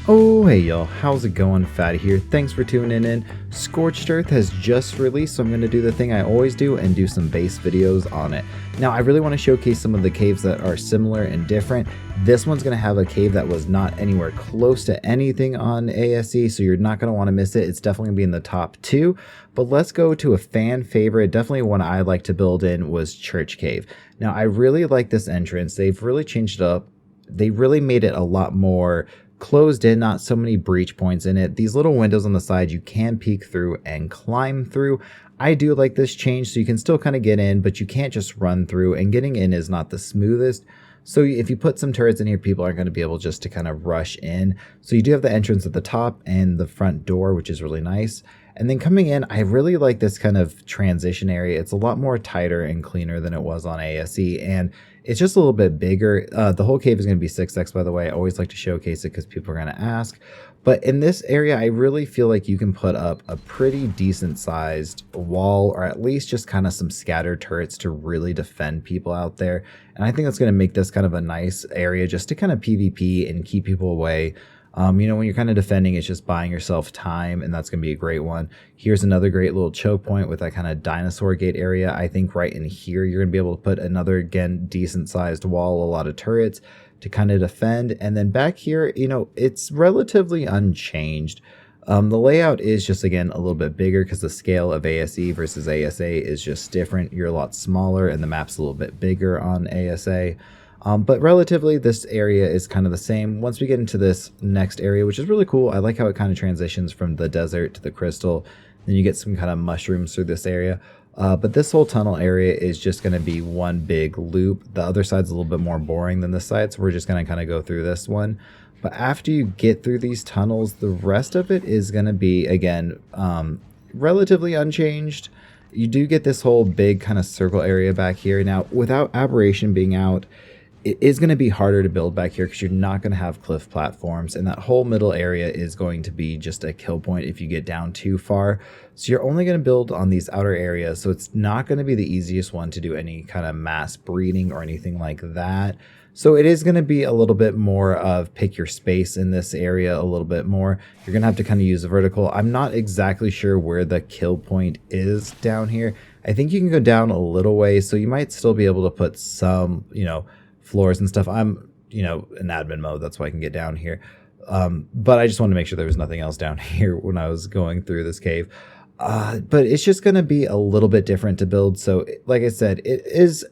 Oh, hey y'all, how's it going? Fatty here. Thanks for tuning in. Scorched Earth has just released, so I'm going to do the thing I always do and do some base videos on it. Now, I really want to showcase some of the caves that are similar and different. This one's going to have a cave that was not anywhere close to anything on ASE, so you're not going to want to miss it. It's definitely going to be in the top 2. But let's go to a fan favorite. Definitely one I like to build in was Church Cave. Now, I really like this entrance. They've really changed it up. They really made it a lot more closed in, not so many breach points in it. These little windows on the side you can peek through and climb through. I do like this change, so you can still kind of get in, but you can't just run through, and getting in is not the smoothest. So if you put some turrets in here, people aren't going to be able just to kind of rush in. So you do have the entrance at the top and the front door, which is really nice. And then coming in, I really like this kind of transition area. It's a lot more tighter and cleaner than it was on ASE, and it's just a little bit bigger. The whole cave is going to be 6x, by the way. I always like to showcase it because people are going to ask. But in this area, I really feel like you can put up a pretty decent sized wall, or at least just kind of some scattered turrets to really defend people out there. And I think that's going to make this kind of a nice area just to kind of PvP and keep people away. You know, when you're kind of defending, it's just buying yourself time, and that's going to be a great one. Here's another great little choke point with that kind of dinosaur gate area. I think right in here, you're going to be able to put another, again, decent sized wall, a lot of turrets to kind of defend. And then back here, you know, it's relatively unchanged. The layout is just, again, a little bit bigger because the scale of ASE versus ASA is just different. You're a lot smaller and the map's a little bit bigger on ASA. But relatively, this area is kind of the same. Once we get into this next area, which is really cool, I like how it kind of transitions from the desert to the crystal. Then you get some kind of mushrooms through this area. But this whole tunnel area is just going to be one big loop. The other side's a little bit more boring than this side, so we're just going to kind of go through this one. But after you get through these tunnels, the rest of it is going to be, again, relatively unchanged. You do get this whole big kind of circle area back here. Now, without Aberration being out, it is going to be harder to build back here because you're not going to have cliff platforms, and that whole middle area is going to be just a kill point if you get down too far. So you're only going to build on these outer areas, so it's not going to be the easiest one to do any kind of mass breeding or anything like that. So it is going to be a little bit more of pick your space in this area a little bit more. You're going to have to kind of use a vertical. I'm not exactly sure where the kill point is down here. I think you can go down a little way, so you might still be able to put some, you know, floors and stuff. I'm, you know, in admin mode, that's why I can get down here. But I just wanted to make sure there was nothing else down here when I was going through this cave. But it's just going to be a little bit different to build. So like I said, it is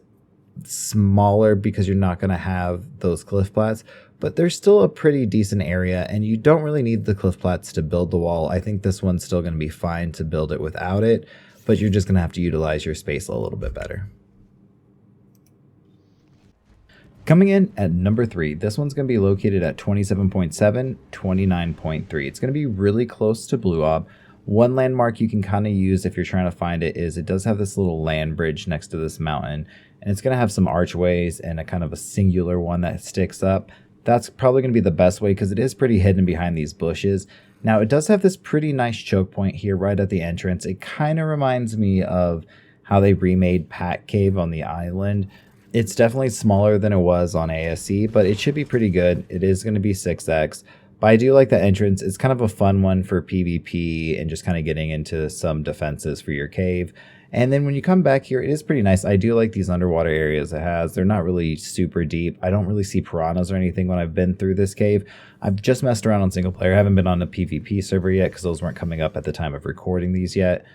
smaller because you're not going to have those cliff plats, but there's still a pretty decent area, and you don't really need the cliff plats to build the wall. I think this one's still going to be fine to build it without it, but you're just going to have to utilize your space a little bit better. Coming in at number 3, this one's going to be located at 27.7, 29.3. It's going to be really close to Blue Ob. One landmark you can kind of use if you're trying to find it is it does have this little land bridge next to this mountain, and it's going to have some archways and a kind of a singular one that sticks up. That's probably going to be the best way because it is pretty hidden behind these bushes. Now, it does have this pretty nice choke point here right at the entrance. It kind of reminds me of how they remade Pack Cave on the island. It's definitely smaller than it was on ASE, but it should be pretty good. It is going to be 6x, but I do like the entrance. It's kind of a fun one for PvP and just kind of getting into some defenses for your cave. And then when you come back here, it is pretty nice. I do like these underwater areas it has. They're not really super deep. I don't really see piranhas or anything when I've been through this cave. I've just messed around on single player. I haven't been on a PvP server yet because those weren't coming up at the time of recording these yet.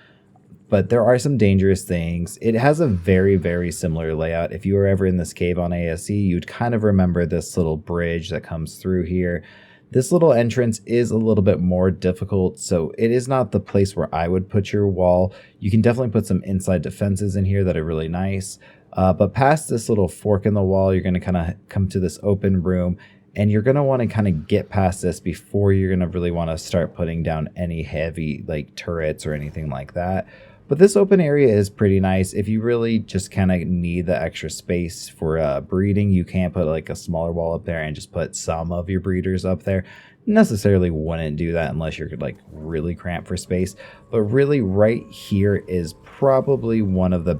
But there are some dangerous things. It has a very, very similar layout. If you were ever in this cave on ASE, you'd kind of remember this little bridge that comes through here. This little entrance is a little bit more difficult, so it is not the place where I would put your wall. You can definitely put some inside defenses in here that are really nice. But past this little fork in the wall, you're going to kind of come to this open room, and you're going to want to kind of get past this before you're going to really want to start putting down any heavy like turrets or anything like that. But this open area is pretty nice. If you really just kind of need the extra space for breeding, you can put like a smaller wall up there and just put some of your breeders up there. Necessarily wouldn't do that unless you're like really cramped for space. But really right here is probably one of the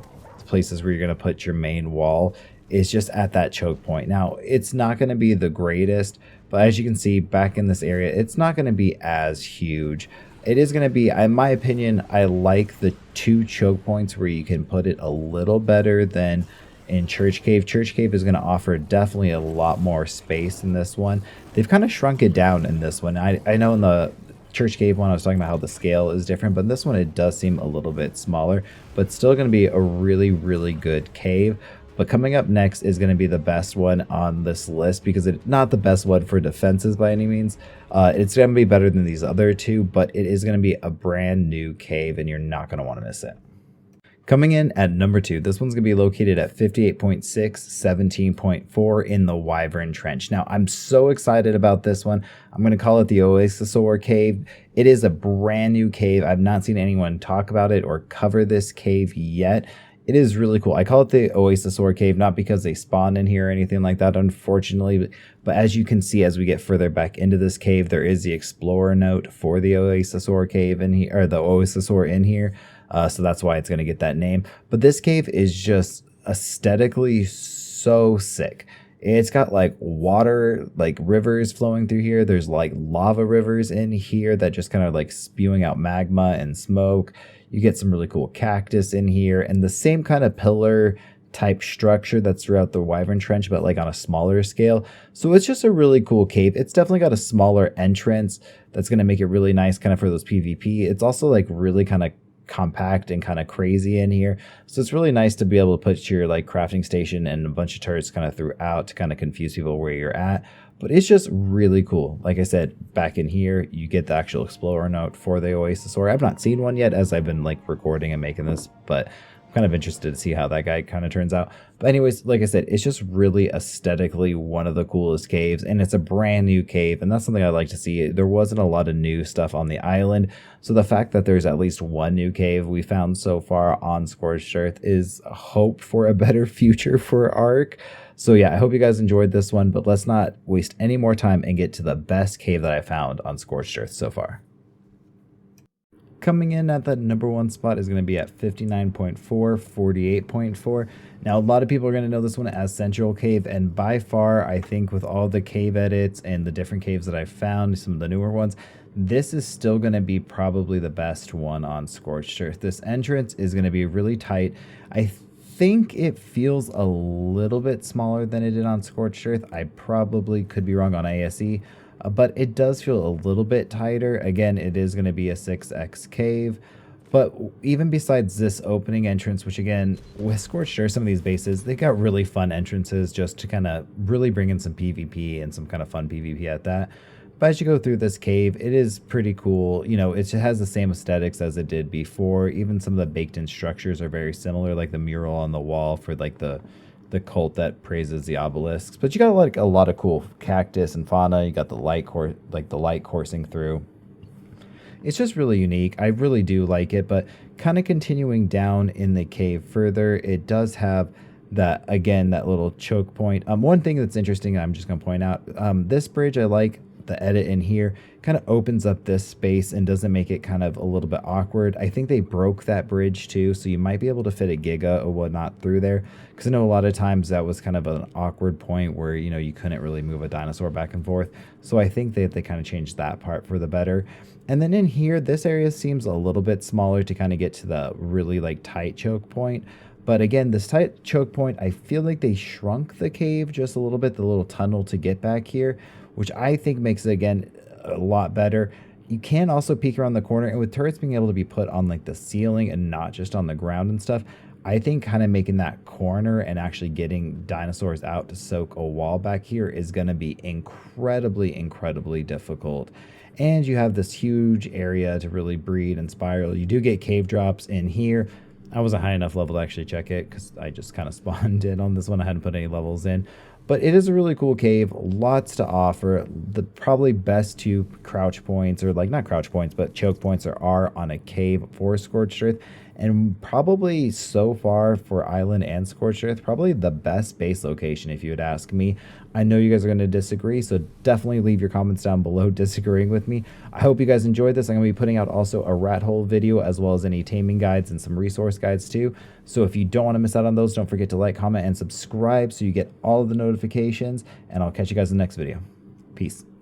places where you're going to put your main wall. Is just at that choke point. Now, it's not going to be the greatest, But as you can see back in this area, it's not going to be as huge. It is going to be, in my opinion, I like the 2 choke points where you can put it a little better than in Church Cave. Church Cave is going to offer definitely a lot more space in this one. They've kind of shrunk it down in this one. I know in the Church Cave one I was talking about how the scale is different, but in this one it does seem a little bit smaller, but still going to be a really, really good cave. But coming up next is going to be the best one on this list, because it's not the best one for defenses by any means. It's going to be better than these other 2, but it is going to be a brand new cave and you're not going to want to miss it. Coming in at number 2, this one's going to be located at 58.6, 17.4 in the Wyvern Trench. Now, I'm so excited about this one. I'm going to call it the Oasissaur Cave. It is a brand new cave. I've not seen anyone talk about it or cover this cave yet. It is really cool. I call it the Oasissaur Cave, not because they spawn in here or anything like that, unfortunately. But as you can see, as we get further back into this cave, there is the Explorer note for the Oasissaur Cave in here, or the Oasissaur in here. So that's why it's going to get that name. But this cave is just aesthetically so sick. It's got like water, like rivers flowing through here. There's like lava rivers in here that just kind of like spewing out magma and smoke. You get some really cool cactus in here, and the same kind of pillar type structure that's throughout the Wyvern Trench, but like on a smaller scale. So it's just a really cool cave. It's definitely got a smaller entrance that's going to make it really nice kind of for those PvP. It's also like really kind of compact and kind of crazy in here, so it's really nice to be able to put your like crafting station and a bunch of turrets kind of throughout to kind of confuse people where you're at. But it's just really cool. Like I said, back in here you get the actual Explorer note for the Oasissaur. I've not seen one yet as I've been like recording and making this, but I'm kind of interested to see how that guy kind of turns out. But anyways, like I said, it's just really aesthetically one of the coolest caves, and it's a brand new cave, and that's something I like to see. There wasn't a lot of new stuff on the island, so the fact that there's at least one new cave we found so far on Scorched Earth is hope for a better future for Ark. So yeah, I hope you guys enjoyed this one, but let's not waste any more time and get to the best cave that I found on Scorched Earth so far. Coming in at the number 1 spot is going to be at 59.4, 48.4. Now, a lot of people are going to know this one as Central Cave, and by far, I think with all the cave edits and the different caves that I've found, some of the newer ones, this is still going to be probably the best one on Scorched Earth. This entrance is going to be really tight. I think it feels a little bit smaller than it did on Scorched Earth. I probably could be wrong on ASE. But it does feel a little bit tighter. Again, it is going to be a 6x cave. But even besides this opening entrance, which again, with Scorched Earth, some of these bases, they got really fun entrances just to kind of really bring in some PvP and some kind of fun PvP at that. But as you go through this cave, it is pretty cool. You know, it has the same aesthetics as it did before. Even some of the baked in structures are very similar, like the mural on the wall for like the cult that praises the obelisks. But you got like a lot of cool cactus and fauna. You got the light coursing through. It's just really unique. I really do like it. But kind of continuing down in the cave further, it does have that, again, that little choke point. One thing that's interesting, I'm just going to point out, this bridge, I like the edit in here, kind of opens up this space and doesn't make it kind of a little bit awkward. I think they broke that bridge too, so you might be able to fit a Giga or whatnot through there, because I know a lot of times that was kind of an awkward point where, you know, you couldn't really move a dinosaur back and forth. So I think they kind of changed that part for the better. And then in here, this area seems a little bit smaller to kind of get to the really like tight choke point. But again, this tight choke point, I feel like they shrunk the cave just a little bit, the little tunnel to get back here, which I think makes it, again, a lot better. You can also peek around the corner, and with turrets being able to be put on like the ceiling and not just on the ground and stuff, I think kind of making that corner and actually getting dinosaurs out to soak a wall back here is going to be incredibly, incredibly difficult. And you have this huge area to really breed and spiral. You do get cave drops in here. I wasn't high enough level to actually check it because I just kind of spawned in on this one. I hadn't put any levels in. But it is a really cool cave, lots to offer. The probably best 2 crouch points, or like not crouch points, but choke points are on a cave for Scorched Earth. And probably so far for Island and Scorched Earth, probably the best base location if you would ask me. I know you guys are going to disagree, so definitely leave your comments down below disagreeing with me. I hope you guys enjoyed this. I'm going to be putting out also a rat hole video, as well as any taming guides and some resource guides too. So if you don't want to miss out on those, don't forget to like, comment, and subscribe so you get all of the notifications, and I'll catch you guys in the next video. Peace.